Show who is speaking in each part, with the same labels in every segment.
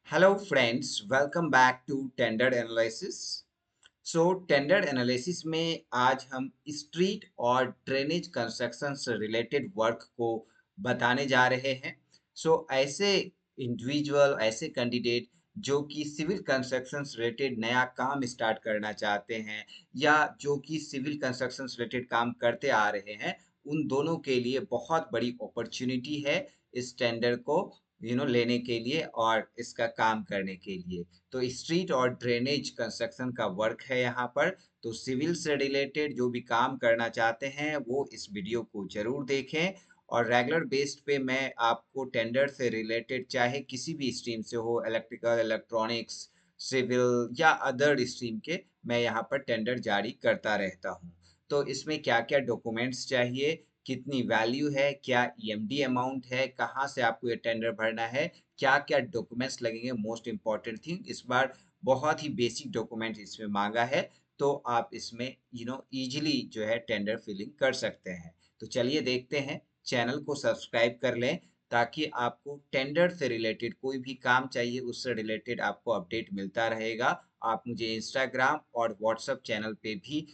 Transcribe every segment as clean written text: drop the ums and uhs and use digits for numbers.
Speaker 1: Hello friends, welcome back to tender analysis. Tender analysis में आज हम स्ट्रीट और ड्रेनेज कंस्ट्रक्शन से रिलेटेड वर्क को बताने जा रहे हैं। ऐसे इंडिविजुअल, ऐसे कैंडिडेट जो कि सिविल कंस्ट्रक्शन से रिलेटेड नया काम स्टार्ट करना चाहते हैं या जो कि सिविल कंस्ट्रक्शन से रिलेटेड काम करते आ रहे हैं, उन दोनों के लिए बहुत बड़ी अपॉर्चुनिटी है इस टेंडर को लेने के लिए और इसका काम करने के लिए। तो स्ट्रीट और ड्रेनेज कंस्ट्रक्शन का वर्क है यहाँ पर। तो सिविल से रिलेटेड जो भी काम करना चाहते हैं वो इस वीडियो को जरूर देखें। और रेगुलर बेस्ड पे मैं आपको टेंडर से रिलेटेड चाहे किसी भी स्ट्रीम से हो, इलेक्ट्रिकल, इलेक्ट्रॉनिक्स, सिविल या अदर स्ट्रीम के, मैं यहाँ पर टेंडर जारी करता रहता हूँ। तो इसमें क्या क्या डॉक्यूमेंट्स चाहिए, कितनी वैल्यू है, क्या ईएमडी अमाउंट है, कहाँ से आपको ये टेंडर भरना है, क्या क्या डॉक्यूमेंट्स लगेंगे, मोस्ट इंपॉर्टेंट थिंग इस बार बहुत ही बेसिक डॉक्यूमेंट इसमें मांगा है। तो आप इसमें इजीली जो है टेंडर फिलिंग कर सकते हैं। तो चलिए देखते हैं। चैनल को सब्सक्राइब कर लें ताकि आपको टेंडर से रिलेटेड कोई भी काम चाहिए उससे रिलेटेड आपको अपडेट मिलता रहेगा। आप मुझे इंस्टाग्राम और व्हाट्सएप चैनल पे भी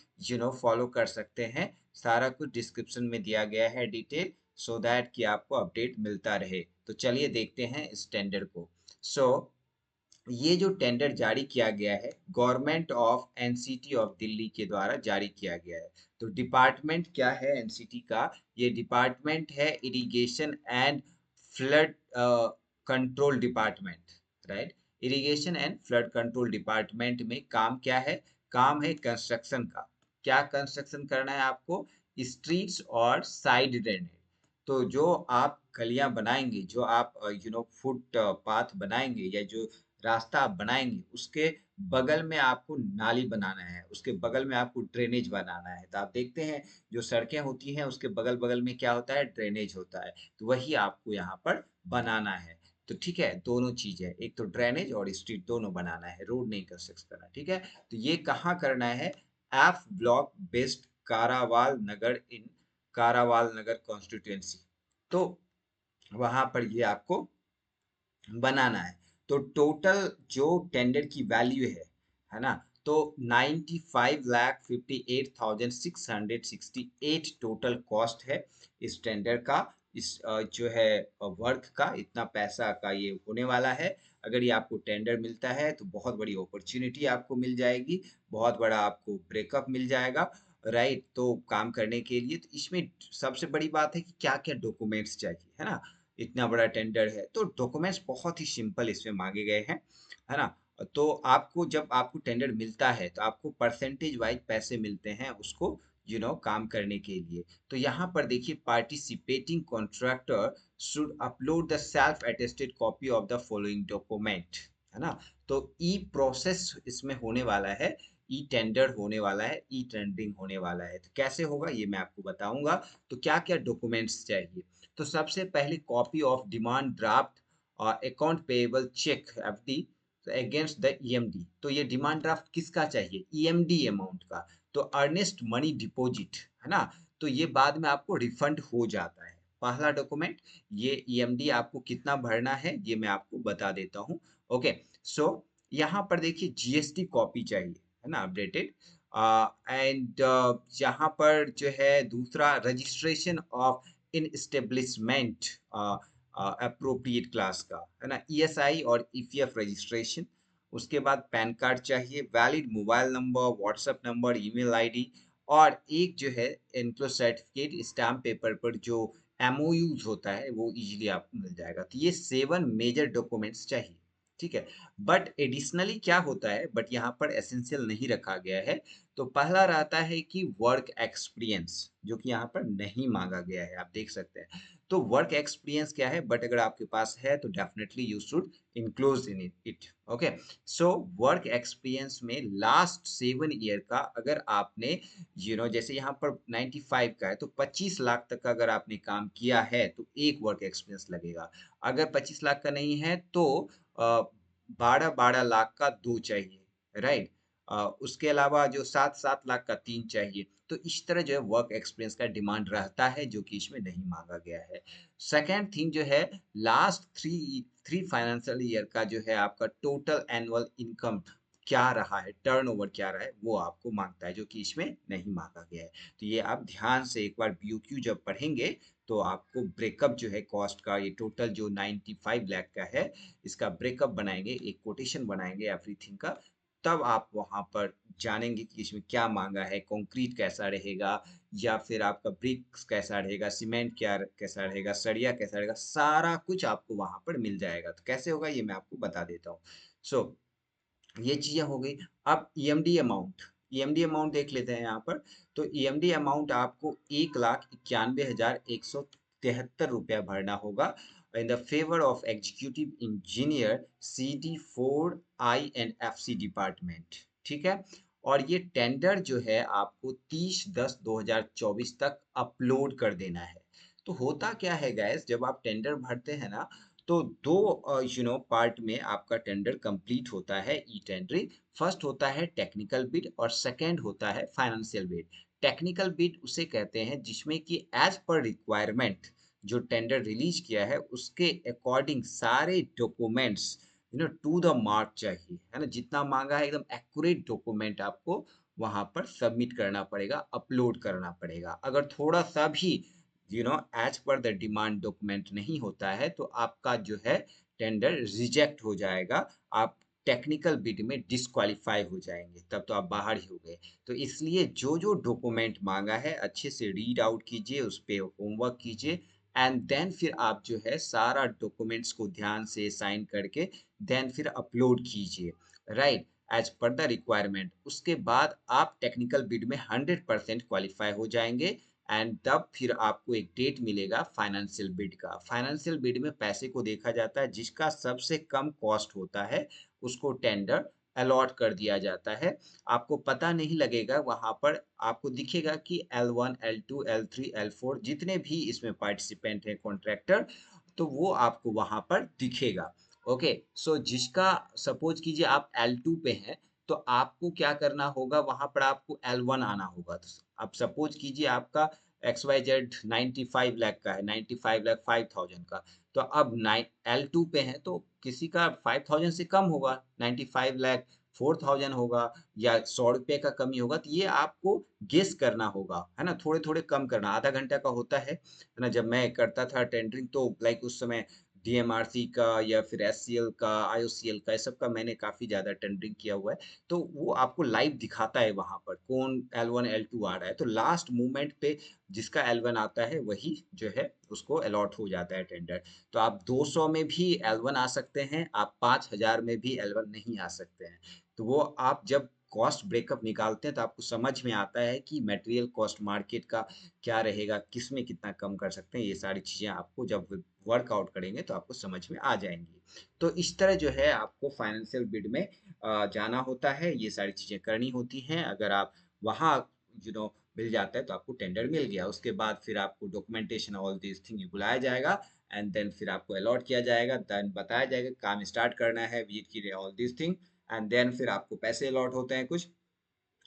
Speaker 1: फॉलो कर सकते हैं। सारा कुछ डिस्क्रिप्शन में दिया गया है डिटेल, सो दैट कि आपको अपडेट मिलता रहे। तो चलिए देखते हैं इस टेंडर को। सो ये जो टेंडर जारी किया गया है, government of NCT of Delhi के द्वारा जारी किया गया है। तो डिपार्टमेंट क्या है एनसीटी का? ये डिपार्टमेंट है irrigation and flood control department, right. Irrigation and flood control department में काम क्या है? काम है कंस्ट्रक्शन का। क्या कंस्ट्रक्शन करना है आपको? स्ट्रीट्स और साइड ड्रेनेज। तो जो आप गलियां बनाएंगे, जो आप फुट पाथ बनाएंगे या जो रास्ता आप बनाएंगे, उसके बगल में आपको नाली बनाना है, उसके बगल में आपको ड्रेनेज बनाना है। तो आप देखते हैं जो सड़कें होती हैं उसके बगल बगल में क्या होता है? ड्रेनेज होता है। तो वही आपको यहाँ पर बनाना है। तो ठीक है, दोनों चीज है, एक तो ड्रेनेज और स्ट्रीट दोनों बनाना है, रोड नहीं कंस्ट्रक्ट करना। ठीक है, तो ये कहाँ करना है? एफ ब्लॉक बेस्ड कारावाल नगर इन कारावाल नगर कॉन्स्टिट्यूएंसी। तो वहां पर ये आपको बनाना है। तो टोटल जो टेंडर की वैल्यू है ना, तो 95,58,668 टोटल कॉस्ट है इस टेंडर का। इस जो है वर्क का इतना पैसा का ये होने वाला है। अगर ये आपको टेंडर मिलता है तो बहुत बड़ी अपॉर्चुनिटी आपको मिल जाएगी, बहुत बड़ा आपको ब्रेकअप मिल जाएगा, राइट। तो काम करने के लिए तो इसमें सबसे बड़ी बात है कि क्या क्या डॉक्यूमेंट्स चाहिए, है ना। इतना बड़ा टेंडर है तो डॉक्यूमेंट्स बहुत ही सिंपल इसमें मांगे गए हैं, है ना। तो आपको जब आपको टेंडर मिलता है तो आपको परसेंटेज वाइज पैसे मिलते हैं उसको काम करने के लिए। तो यहाँ पर देखिए, participating contractor should upload the self attested copy of the following document, है ना। तो ई प्रोसेस इसमें होने वाला है, ई टेंडर होने वाला है, ई टेंडरिंग होने वाला है। तो कैसे होगा ये मैं आपको बताऊंगा। तो क्या क्या डॉक्यूमेंट्स चाहिए? तो सबसे पहले कॉपी ऑफ डिमांड ड्राफ्ट और account payable cheque FD against the EMD. तो ये डिमांड ड्राफ्ट किसका चाहिए? ईएमडी अमाउंट का। तो अर्नेस्ट मनी डिपॉजिट, है ना। तो ये बाद में आपको रिफंड हो जाता है। पहला डॉक्यूमेंट ये ईएमडी आपको कितना भरना है ये मैं आपको बता देता हूँ। ओके, सो यहाँ पर देखिए जीएसटी कॉपी चाहिए, है ना, अपडेटेड। एंड यहाँ पर जो है दूसरा, registration of in establishment appropriate class का, है ना, ईएसआई और ईपीएफ रजिस्ट्रेशन। उसके बाद पैन कार्ड चाहिए, valid mobile number, WhatsApp number, email ID, और एक जो है इनक्लो सर्टिफिकेट स्टाम्प पेपर पर जो एमओयूज होता है वो इजीली आपको मिल जाएगा। तो ये 7 मेजर डॉक्यूमेंट्स चाहिए। ठीक है, बट एडिशनली क्या होता है, बट यहाँ पर एसेंशियल नहीं रखा गया है। तो पहला रहता है कि वर्क एक्सपीरियंस, जो कि यहाँ पर नहीं मांगा गया है, आप देख सकते हैं। तो वर्क एक्सपीरियंस क्या है, बट अगर आपके पास है तो definitely you should include in it. Okay, so work experience में लास्ट 7 ईयर का अगर आपने जैसे यहाँ पर 95 का है तो 25 लाख तक का अगर आपने काम किया है तो एक वर्क एक्सपीरियंस लगेगा। अगर 25 लाख का नहीं है तो 12-12 लाख का दो चाहिए, राइट। उसके अलावा जो 7-7 लाख का 3 चाहिए। तो इस तरह जो है वर्क एक्सपीरियंस का डिमांड रहता है, जो कि इसमें नहीं माँगा गया है। सेकंड थिंग जो है, लास्ट 3 फाइनेंशियल ईयर का जो है आपका टोटल एनुअल इनकम क्या रहा है, टर्नओवर क्या रहा है, वो आपको माँगता है, जो कि इसमें नहीं माँगा गया है। तो ये आप ध्यान से एक बार बीओक्यू जब पढ़ेंगे, तो आपको ब्रेकअप जो है कॉस्ट का, ये टोटल जो 95 लाख का है, इसका ब्रेकअप बनाएँगे, एक कोटेशन बनाएँगे एवरीथिंग का, तब आप वहाँ पर जानेंगे कि इसमें क्या माँगा है, कंक्रीट कैसा रहेगा या फिर आपका ब्रिक्स कैसा रहेगा, सीमेंट क्या कैसा रहेगा, सरिया कैसा रहेगा, सारा कुछ आपको वहाँ पर मिल जाएगा। तो कैसे होगा ये मैं आपको बता देता हूँ। सो ये चीज़ें हो गई। अब ईएमडी अमाउंट देख लेते हैं यहाँ पर। तो ईएमडी अमाउंट आपको 1,91,173 रुपया भरना होगा in the favour of executive engineer CD4 I and FC department. ठीक है। और ये टेंडर जो है आपको 30/10/2024 तक अपलोड कर देना है। तो होता क्या है गैस, जब आप टेंडर भरते हैं ना, तो दो पार्ट में आपका टेंडर कंप्लीट होता है ई टेंडरिंग। फर्स्ट होता है टेक्निकल बिड और सेकंड होता है फाइनेंशियल बिड। टेक्निकल बिड उसे कहते हैं जिसमें कि एज पर रिक्वायरमेंट जो टेंडर रिलीज किया है उसके अकॉर्डिंग सारे डॉक्यूमेंट्स टू द मार्क चाहिए, है ना। जितना मांगा है एकदम एक्यूरेट डॉक्यूमेंट आपको वहां पर सबमिट करना पड़ेगा, अपलोड करना पड़ेगा। अगर थोड़ा सा भी as per the demand document नहीं होता है तो आपका जो है टेंडर रिजेक्ट हो जाएगा। आप टेक्निकल बिड में डिस्क्वालीफाई हो जाएंगे, तब तो आप बाहर ही हो गए। तो इसलिए जो जो डॉक्यूमेंट मांगा है अच्छे से रीड आउट कीजिए, उस पे होमवर्क कीजिए, एंड देन फिर आप जो है सारा डॉक्यूमेंट्स को ध्यान से साइन करके देन फिर अपलोड कीजिए, right, as per the requirement. उसके बाद आप टेक्निकल बिड में 100% क्वालिफाई हो जाएंगे। एंड तब फिर आपको एक डेट मिलेगा फाइनेंशियल बिड का। फाइनेंशियल बिड में पैसे को देखा जाता है, जिसका सबसे कम कॉस्ट होता है उसको टेंडर अलॉट कर दिया जाता है। आपको पता नहीं लगेगा, वहां पर आपको दिखेगा कि L1 L2 L3 L4 जितने भी इसमें पार्टिसिपेंट हैं कॉन्ट्रैक्टर, तो वो आपको वहां पर दिखेगा। ओके, सो जिसका सपोज कीजिए आप L2 पे हैं, तो आपको क्या करना होगा, वहां पर आपको L1 आना होगा। तो अब सपोज कीजिए आपका XYZ 95 लाख का है, 95 लाख 5,000 का। तो अब L2 पे है तो किसी का 5,000 से कम होगा, 95 लाख 4,000 होगा या 100 रुपये का कमी होगा। तो ये आपको गेस करना होगा, है ना, थोड़े थोड़े कम करना। आधा घंटा का होता है ना। जब मैं करता था टेंडरिंग तो लाइक उस समय DMRC का या फिर SCL का, IOCL का, इस सब का मैंने काफ़ी ज़्यादा टेंडरिंग किया हुआ है। तो वो आपको लाइव दिखाता है वहाँ पर कौन L1 L2 आ रहा है। तो लास्ट मोमेंट पे जिसका L1 आता है वही जो है उसको अलॉट हो जाता है टेंडर। तो आप 200 में भी L1 आ सकते हैं, आप 5,000 में भी L1 नहीं आ सकते हैं। तो वो आप जब कॉस्ट ब्रेकअप निकालते हैं तो आपको समझ में आता है कि मटेरियल कॉस्ट मार्केट का क्या रहेगा, किस में कितना कम कर सकते हैं। ये सारी चीज़ें आपको जब वर्कआउट करेंगे तो आपको समझ में आ जाएंगी। तो इस तरह जो है आपको फाइनेंशियल बिड में जाना होता है, ये सारी चीज़ें करनी होती हैं। अगर आप वहाँ मिल जाता है तो आपको टेंडर मिल गया। उसके बाद फिर आपको डॉक्यूमेंटेशन ऑल दिस थिंग बुलाया जाएगा एंड देन फिर आपको अलॉट किया जाएगा, देन बताया जाएगा काम स्टार्ट करना है, विजिट कीजिए all this thing, and then फिर आपको पैसे अलॉट होते हैं कुछ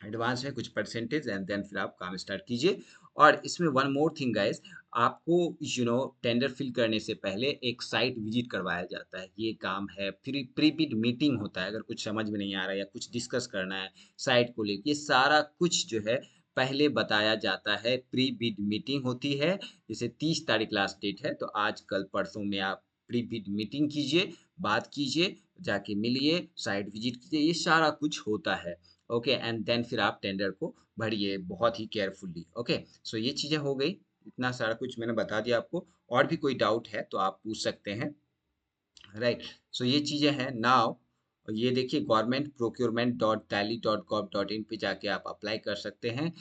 Speaker 1: एडवांस में, कुछ परसेंटेज, एंड देन फिर आप काम स्टार्ट कीजिए। और इसमें वन मोर थिंग गाइस, आपको टेंडर फिल करने से पहले एक साइट विजिट करवाया जाता है। ये काम है, फिर प्री बिड मीटिंग होता है, अगर कुछ समझ में नहीं आ रहा है या कुछ डिस्कस करना है साइट को लेके, ये सारा कुछ जो है पहले बताया जाता है। प्री बिड मीटिंग होती है, जैसे 30 तारीख लास्ट डेट है, तो आज कल परसों में आप प्री बिड मीटिंग कीजिए, बात कीजिए, जाके मिलिए, साइट विजिट कीजिए, ये सारा कुछ होता है। ओके, एंड देन फिर आप टेंडर को भरिए बहुत ही केयरफुली। ओके, सो ये चीज़ें हो गई, इतना सारा कुछ मैंने बता दिया आपको। और भी कोई डाउट है तो आप पूछ सकते हैं, राइट। सो ये चीज़ें हैं नाउ। ये देखिए governmentprocurement.tally.gov.in पे जाके आप अप्लाई कर सकते हैं।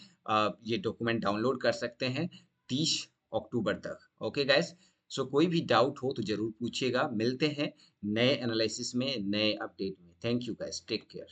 Speaker 1: ये डॉक्यूमेंट डाउनलोड कर सकते हैं 30 अक्टूबर तक। ओके गाइस, सो कोई भी डाउट हो तो ज़रूर पूछिएगा। मिलते हैं नए एनालिसिस में, नए अपडेट में। Thank you guys, take care.